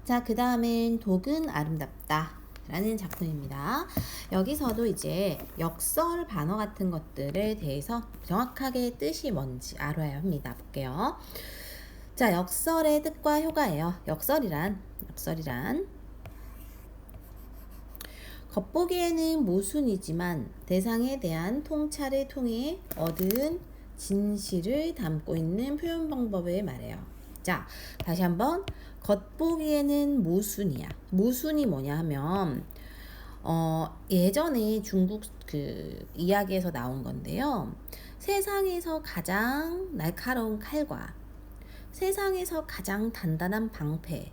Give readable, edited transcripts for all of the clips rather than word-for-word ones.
자, 그 다음엔 독은 아름답다 라는 작품입니다. 여기서도 이제 역설 반어 같은 것들에 대해서 정확하게 뜻이 뭔지 알아야 합니다. 볼게요. 자, 역설의 뜻과 효과예요. 역설이란 겉보기에는 모순이지만 대상에 대한 통찰을 통해 얻은 진실을 담고 있는 표현 방법을 말해요. 자, 다시 한번. 겉보기에는 모순이야. 모순이 뭐냐 하면 예전에 중국 그 이야기에서 나온 건데요. 세상에서 가장 날카로운 칼과 세상에서 가장 단단한 방패.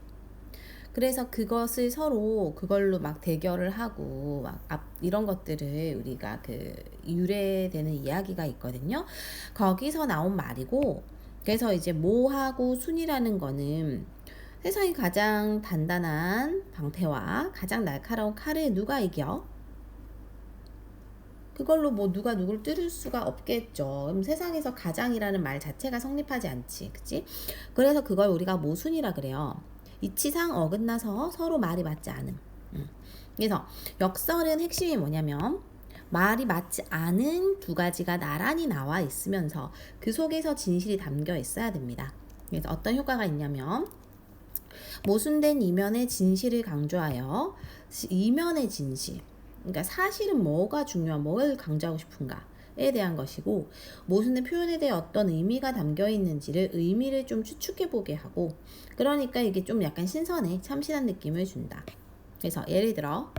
그래서 그것을 서로 그걸로 막 대결을 하고 막 이런 것들을 우리가 그 유래되는 이야기가 있거든요. 거기서 나온 말이고, 그래서 이제 모하고 순이라는 거는 세상에 가장 단단한 방패와 가장 날카로운 칼을 누가 이겨? 그걸로 뭐 누가 누굴 뚫을 수가 없겠죠. 그럼 세상에서 가장이라는 말 자체가 성립하지 않지, 그치? 그래서 그걸 우리가 모순이라 그래요. 이치상 어긋나서 서로 말이 맞지 않음. 그래서 역설은 핵심이 뭐냐면 말이 맞지 않은 두 가지가 나란히 나와 있으면서 그 속에서 진실이 담겨 있어야 됩니다. 그래서 어떤 효과가 있냐면 모순된 이면의 진실을 강조하여 이면의 진실, 그러니까 사실은 뭐가 중요한, 뭘 강조하고 싶은가에 대한 것이고, 모순된 표현에 대해 어떤 의미가 담겨 있는지를 의미를 좀 추측해 보게 하고, 그러니까 이게 좀 약간 신선해, 참신한 느낌을 준다. 그래서 예를 들어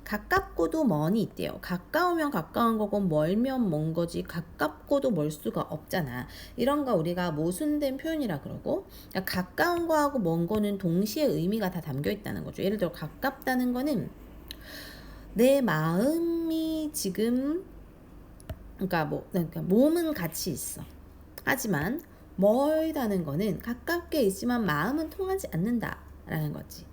가깝고도 먼이 있대요. 가까우면 가까운 거고 멀면 먼 거지 가깝고도 멀 수가 없잖아. 이런 거 우리가 모순된 표현이라 그러고, 그러니까 가까운 거하고 먼 거는 동시에 의미가 다 담겨 있다는 거죠. 예를 들어 가깝다는 거는 내 마음이 지금, 그러니까 몸은 같이 있어. 하지만 멀다는 거는 가깝게 있지만 마음은 통하지 않는다라는 거지.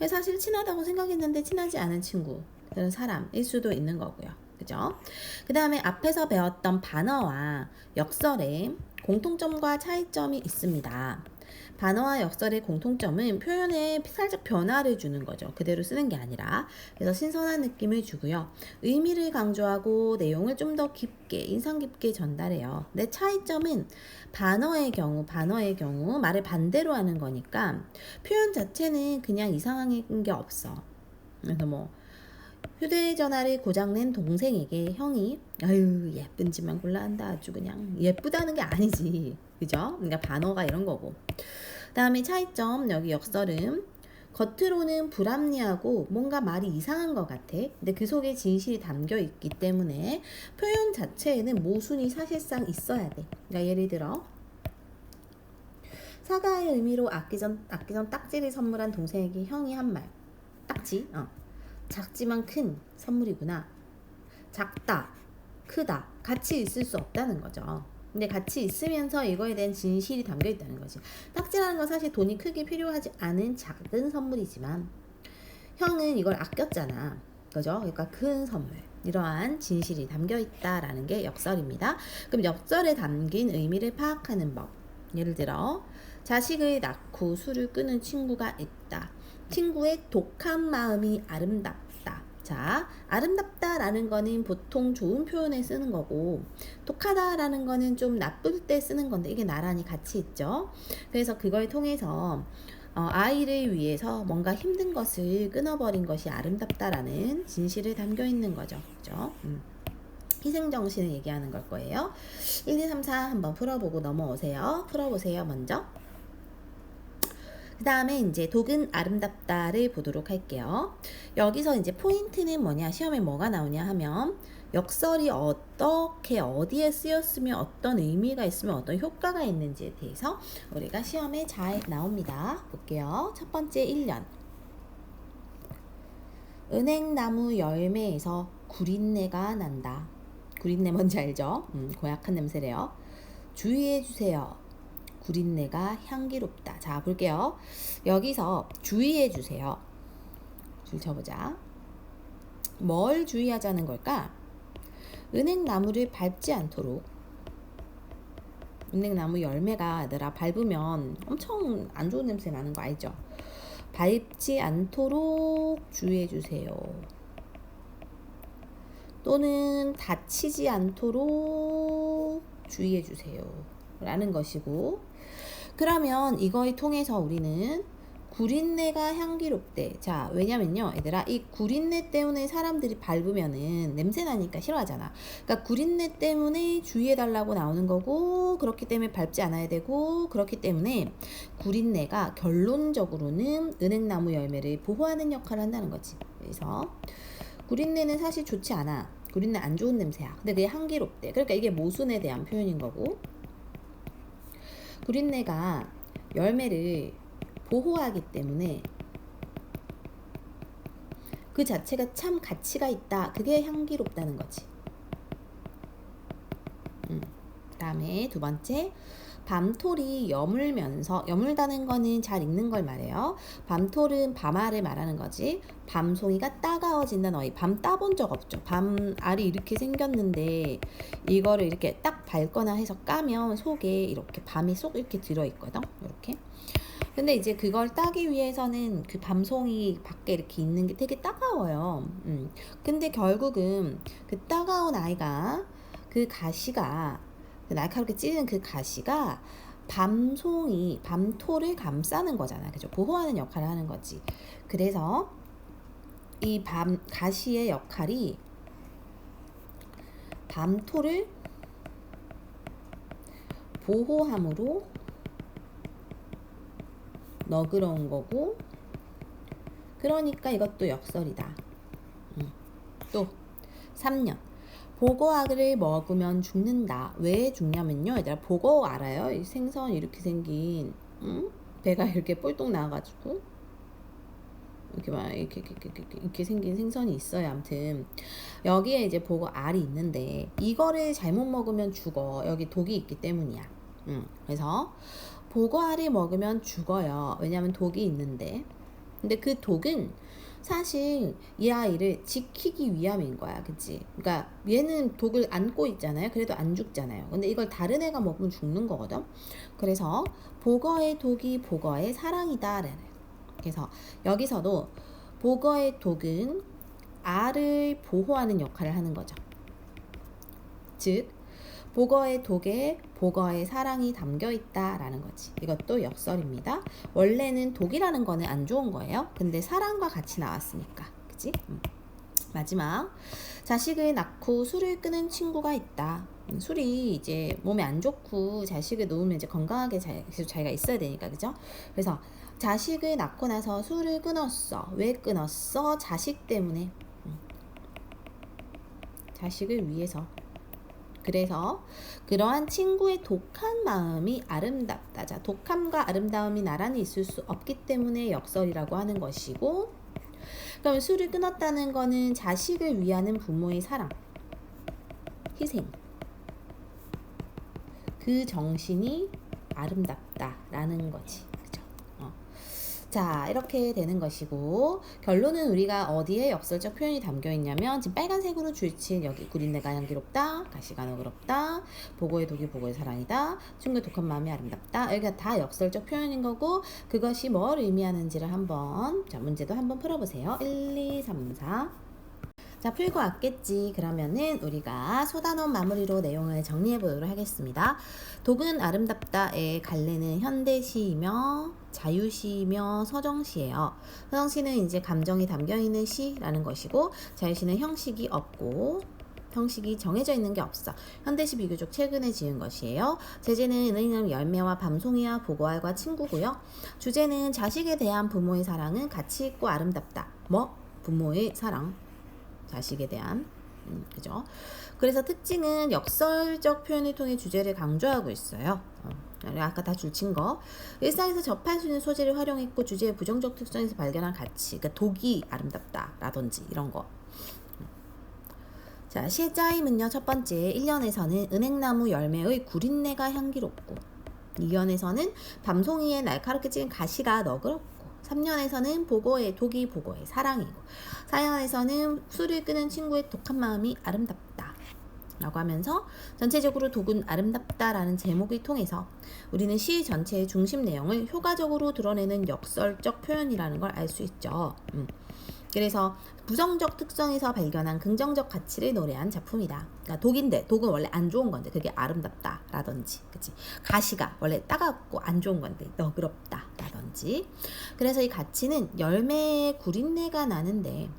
사실 친하다고 생각했는데 친하지 않은 친구, 그런 사람일 수도 있는 거고요. 그죠? 그 다음에 앞에서 배웠던 반어와 역설의 공통점과 차이점이 있습니다. 반어와 역설의 공통점은 표현에 살짝 변화를 주는 거죠. 그대로 쓰는 게 아니라. 그래서 신선한 느낌을 주고요. 의미를 강조하고 내용을 좀 더 깊게, 인상 깊게 전달해요. 근데 차이점은 반어의 경우 말을 반대로 하는 거니까 표현 자체는 그냥 이상한 게 없어. 그래서 뭐 휴대전화를 고장낸 동생에게 형이 아유 예쁜 짓만 골라한다, 아주 그냥 예쁘다는 게 아니지, 그죠? 그러니까 반어가 이런 거고. 다음에 차이점, 여기 역설은 겉으로는 불합리하고 뭔가 말이 이상한 것 같아. 근데 그 속에 진실이 담겨 있기 때문에 표현 자체에는 모순이 사실상 있어야 돼. 그러니까 예를 들어 사과의 의미로 아끼전 딱지를 선물한 동생에게 형이 한 말. 딱지? 작지만 큰 선물이구나. 작다, 크다, 같이 있을 수 없다는 거죠. 근데 같이 있으면서 이거에 대한 진실이 담겨 있다는 거지. 딱지라는 건 사실 돈이 크게 필요하지 않은 작은 선물이지만 형은 이걸 아꼈잖아. 그죠? 그러니까 큰 선물. 이러한 진실이 담겨 있다라는 게 역설입니다. 그럼 역설에 담긴 의미를 파악하는 법. 예를 들어 자식을 낳고 술을 끊은 친구가 있다. 친구의 독한 마음이 아름답다. 자, 아름답다라는 거는 보통 좋은 표현에 쓰는 거고, 독하다라는 거는 좀 나쁠 때 쓰는 건데, 이게 나란히 같이 있죠. 그래서 그걸 통해서 아이를 위해서 뭔가 힘든 것을 끊어버린 것이 아름답다라는 진실을 담겨 있는 거죠. 그죠? 희생정신을 얘기하는 걸 거예요. 1, 2, 3, 4 한번 풀어보고 넘어오세요. 풀어보세요, 먼저. 그 다음에 이제 독은 아름답다를 보도록 할게요. 여기서 이제 포인트는 뭐냐, 시험에 뭐가 나오냐 하면 역설이 어떻게 어디에 쓰였으면 어떤 의미가 있으면 어떤 효과가 있는지에 대해서 우리가 시험에 잘 나옵니다. 볼게요. 첫 번째 1년. 은행나무 열매에서 구린내가 난다. 구린내 뭔지 알죠? 고약한 냄새래요. 주의해주세요. 구린내가 향기롭다. 자, 볼게요. 여기서 주의해주세요. 줄 쳐보자. 뭘 주의하자는 걸까? 은행나무를 밟지 않도록. 은행나무 열매가 얘들아 밟으면 엄청 안 좋은 냄새 나는 거 알죠? 밟지 않도록 주의해 주세요. 또는 다치지 않도록 주의해 주세요. 라는 것이고, 그러면 이거를 통해서 우리는 구린내가 향기롭대. 자, 왜냐면요, 얘들아, 이 구린내 때문에 사람들이 밟으면은 냄새 나니까 싫어하잖아. 그러니까 구린내 때문에 주의해달라고 나오는 거고, 그렇기 때문에 밟지 않아야 되고, 그렇기 때문에 구린내가 결론적으로는 은행나무 열매를 보호하는 역할을 한다는 거지. 그래서 구린내는 사실 좋지 않아. 구린내 안 좋은 냄새야. 근데 그게 향기롭대. 그러니까 이게 모순에 대한 표현인 거고, 구린내가 열매를 보호하기 때문에 그 자체가 참 가치가 있다. 그게 향기롭다는 거지. 그다음에 두 번째, 밤톨이 여물면서, 여물다는 거는 잘 익는 걸 말해요. 밤톨은 밤알을 말하는 거지. 밤송이가 따가워진다는 어휘. 밤 따본 적 없죠. 밤알이 이렇게 생겼는데 이거를 이렇게 딱 밟거나 해서 까면 속에 이렇게 밤이 쏙 이렇게 들어있거든. 이렇게. 근데 이제 그걸 따기 위해서는 그 밤송이 밖에 이렇게 있는 게 되게 따가워요. 근데 결국은 그 따가운 아이가, 그 가시가, 그 날카롭게 찌르는 그 가시가 밤송이, 밤톨을 감싸는 거잖아. 그죠? 보호하는 역할을 하는 거지. 그래서 이 가시의 역할이 밤톨을 보호함으로 너그러운 거고, 그러니까 이것도 역설이다. 또 3년, 보거악을 먹으면 죽는다. 왜 죽냐면요, 얘들아, 보거 알아요? 이 생선 이렇게 생긴, 배가 이렇게 꼴똥 나와가지고 이렇게 막 이렇게 생긴 생선이 있어요. 아무튼 여기에 이제 보거 알이 있는데 이거를 잘못 먹으면 죽어. 여기 독이 있기 때문이야. 그래서 보거알을 먹으면 죽어요. 왜냐면 독이 있는데. 근데 그 독은 사실 이 아이를 지키기 위함인 거야. 그치? 그러니까 얘는 독을 안고 있잖아요. 그래도 안 죽잖아요. 근데 이걸 다른 애가 먹으면 죽는 거거든. 그래서 보거의 독이 보거의 사랑이다. 그래서 여기서도 보거의 독은 알을 보호하는 역할을 하는 거죠. 즉 보거의 독에 보거의 사랑이 담겨 있다라는 거지. 이것도 역설입니다. 원래는 독이라는 거는 안 좋은 거예요. 근데 사랑과 같이 나왔으니까. 그치? 마지막, 자식을 낳고 술을 끊은 친구가 있다. 술이 이제 몸에 안 좋고 자식을 놓으면 이제 건강하게 계속 자기가 있어야 되니까. 그죠? 그래서 자식을 낳고 나서 술을 끊었어. 왜 끊었어? 자식 때문에. 자식을 위해서. 그래서 그러한 친구의 독한 마음이 아름답다. 자, 독함과 아름다움이 나란히 있을 수 없기 때문에 역설이라고 하는 것이고, 그럼 술을 끊었다는 거는 자식을 위하는 부모의 사랑, 희생, 그 정신이 아름답다라는 거지. 그죠? 자, 이렇게 되는 것이고, 결론은 우리가 어디에 역설적 표현이 담겨 있냐면, 지금 빨간색으로 줄친 여기 구린내가 향기롭다, 가시가 너그럽다, 보고의 독이 보고의 사랑이다, 친구의 독한 마음이 아름답다. 여기가 다 역설적 표현인 거고, 그것이 뭘 의미하는지를 한번, 자, 문제도 한번 풀어보세요. 1, 2, 3, 4. 자, 풀고 왔겠지. 그러면은 우리가 소단원 마무리로 내용을 정리해 보도록 하겠습니다. 독은 아름답다의 갈래는 현대시이며 자유시이며 서정시예요. 서정시는 이제 감정이 담겨 있는 시라는 것이고, 자유시는 형식이 없고 형식이 정해져 있는 게 없어. 현대시 비교적 최근에 지은 것이에요. 제재는 은행나무 열매와 밤송이와 보고알과 친구고요. 주제는 자식에 대한 부모의 사랑은 가치 있고 아름답다. 뭐? 부모의 사랑, 자식에 대한, 그죠? 그래서 특징은 역설적 표현을 통해 주제를 강조하고 있어요. 아까 다 줄친 거. 일상에서 접할 수 있는 소재를 활용했고, 주제의 부정적 특성에서 발견한 가치, 그러니까 독이 아름답다 라든지 이런 거. 자, 시의 짜임은요, 첫 번째 1년에서는 은행나무 열매의 구린내가 향기롭고, 2년에서는 밤송이의 날카롭게 찌른 가시가 너그럽고, 3년에서는 보고의 독이 보고의 사랑이고, 4년에서는 술을 끄는 친구의 독한 마음이 아름답다. 라고 하면서 전체적으로 독은 아름답다라는 제목을 통해서 우리는 시 전체의 중심 내용을 효과적으로 드러내는 역설적 표현이라는 걸 알 수 있죠. 그래서 부정적 특성에서 발견한 긍정적 가치를 노래한 작품이다. 그러니까 독인데 독은 원래 안 좋은 건데 그게 아름답다라든지, 그치? 가시가 원래 따갑고 안 좋은 건데 너그럽다라든지. 그래서 이 가치는 열매의 구린내가 나는데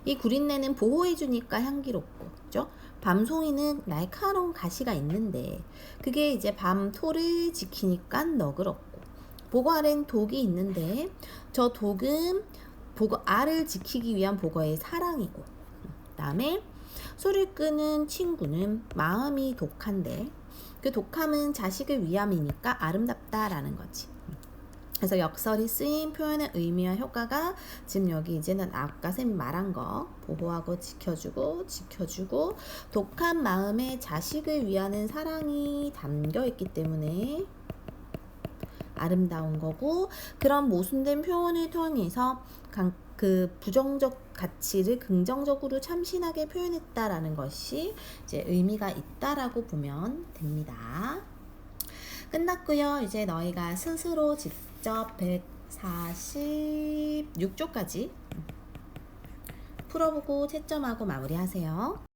이 구린내는 보호해주니까 향기롭고, 그죠? 밤송이는 날카로운 가시가 있는데 그게 이제 밤토를 지키니까 너그럽고, 보고 아래는 독이 있는데 저 독은 보거 알을 지키기 위한 보거의 사랑이고, 그다음에 소를 끄는 친구는 마음이 독한데 그 독함은 자식을 위함이니까 아름답다라는 거지. 그래서 역설이 쓰인 표현의 의미와 효과가 지금 여기 이제는 아까 쌤 말한 거 보호하고 지켜주고 독한 마음에 자식을 위하는 사랑이 담겨 있기 때문에 아름다운 거고, 그런 모순된 표현을 통해서 그 부정적 가치를 긍정적으로 참신하게 표현했다라는 것이 이제 의미가 있다라고 보면 됩니다. 끝났고요. 이제 너희가 스스로 직접 146쪽까지 풀어보고 채점하고 마무리하세요.